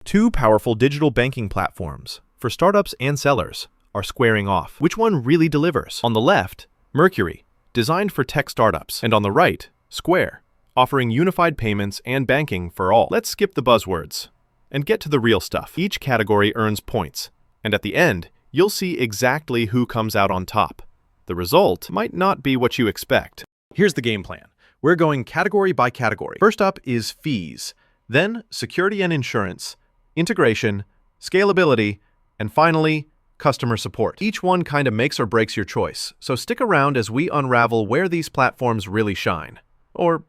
Two powerful digital banking platforms for startups and sellers are squaring off. Which one really delivers? On the left, Mercury, designed for tech startups, and on the right, Square, offering unified payments and banking for all. Let's skip the buzzwords and get to the real stuff. Each category earns points, and at the end, you'll see exactly who comes out on top. The result might not be what you expect. Here's the game plan. We're going category by category. First up is fees, then security and insurance, integration, scalability, and finally, customer support. Each one kind of makes or breaks your choice, so stick around as we unravel where these platforms really shine. Or,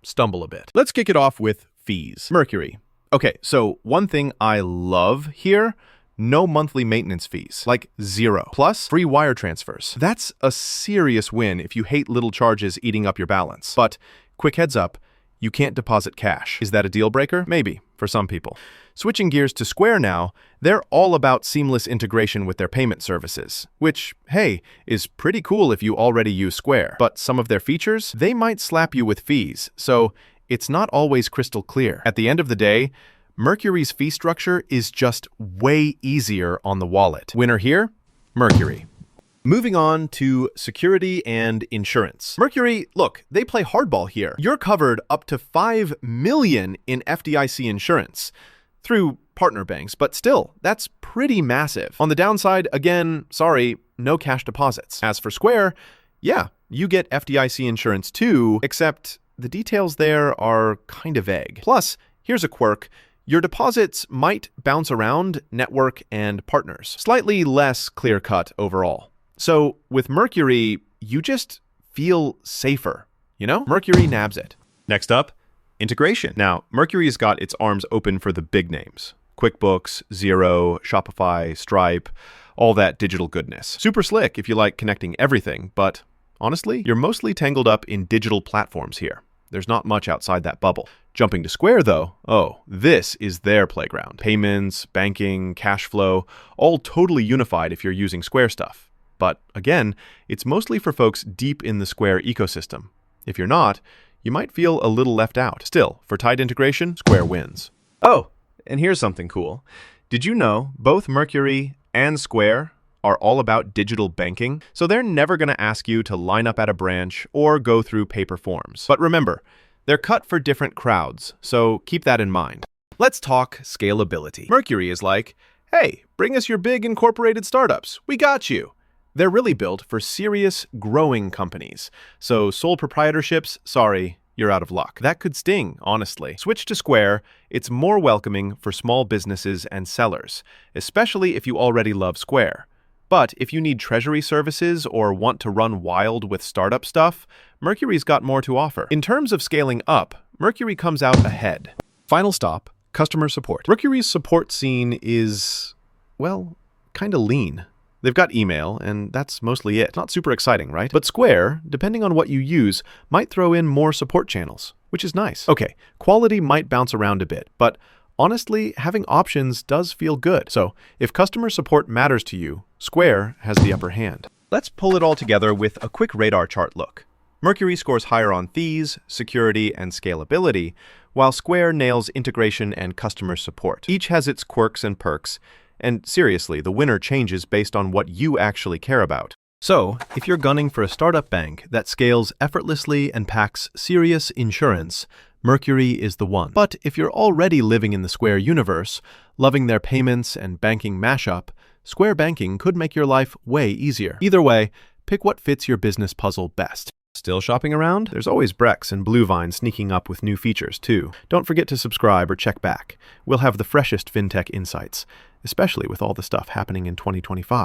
stumble a bit. Let's kick it off with fees. Mercury. Okay, so one thing I love here, no monthly maintenance fees, like 0. Plus, free wire transfers. That's a serious win if you hate little charges eating up your balance. But, quick heads up, you can't deposit cash. Is that a deal breaker? Maybe, for some people. Switching gears to Square now, they're all about seamless integration with their payment services, which, hey, is pretty cool if you already use Square. But some of their features, they might slap you with fees, so it's not always crystal clear. At the end of the day, Mercury's fee structure is just way easier on the wallet. Winner here? Mercury. Moving on to security and insurance. Mercury, look, they play hardball here. You're covered up to $5 million in FDIC insurance through partner banks, but still, that's pretty massive. On the downside, again, sorry, no cash deposits. As for Square, yeah, you get FDIC insurance too, except the details there are kind of vague. Plus, here's a quirk. Your deposits might bounce around network and partners. Slightly less clear-cut overall. So with Mercury, you just feel safer, Mercury nabs it. Next up, integration. Now, Mercury's got its arms open for the big names. QuickBooks, Xero, Shopify, Stripe, all that digital goodness. Super slick if you like connecting everything, but honestly, you're mostly tangled up in digital platforms here. There's not much outside that bubble. Jumping to Square, though, this is their playground. Payments, banking, cash flow, all totally unified if you're using Square stuff. But again, it's mostly for folks deep in the Square ecosystem. If you're not, you might feel a little left out. Still, for tight integration, Square wins. Oh, and here's something cool. Did you know both Mercury and Square are all about digital banking? So they're never going to ask you to line up at a branch or go through paper forms. But remember, they're cut for different crowds, so keep that in mind. Let's talk scalability. Mercury is like, hey, bring us your big incorporated startups. We got you. They're really built for serious, growing companies. So sole proprietorships, sorry, you're out of luck. That could sting, honestly. Switch to Square. It's more welcoming for small businesses and sellers, especially if you already love Square. But if you need treasury services or want to run wild with startup stuff, Mercury's got more to offer. In terms of scaling up, Mercury comes out ahead. Final stop, customer support. Mercury's support scene is, well, kind of lean. They've got email, and that's mostly it. Not super exciting, right? But Square, depending on what you use, might throw in more support channels, which is nice. Okay, quality might bounce around a bit, but honestly, having options does feel good. So if customer support matters to you, Square has the upper hand. Let's pull it all together with a quick radar chart look. Mercury scores higher on fees, security, and scalability, while Square nails integration and customer support. Each has its quirks and perks, and seriously, the winner changes based on what you actually care about. So, if you're gunning for a startup bank that scales effortlessly and packs serious insurance, Mercury is the one. But if you're already living in the Square universe, loving their payments and banking mashup, Square banking could make your life way easier. Either way, pick what fits your business puzzle best. Still shopping around? There's always Brex and Bluevine sneaking up with new features too. Don't forget to subscribe or check back. We'll have the freshest fintech insights, especially with all the stuff happening in 2025.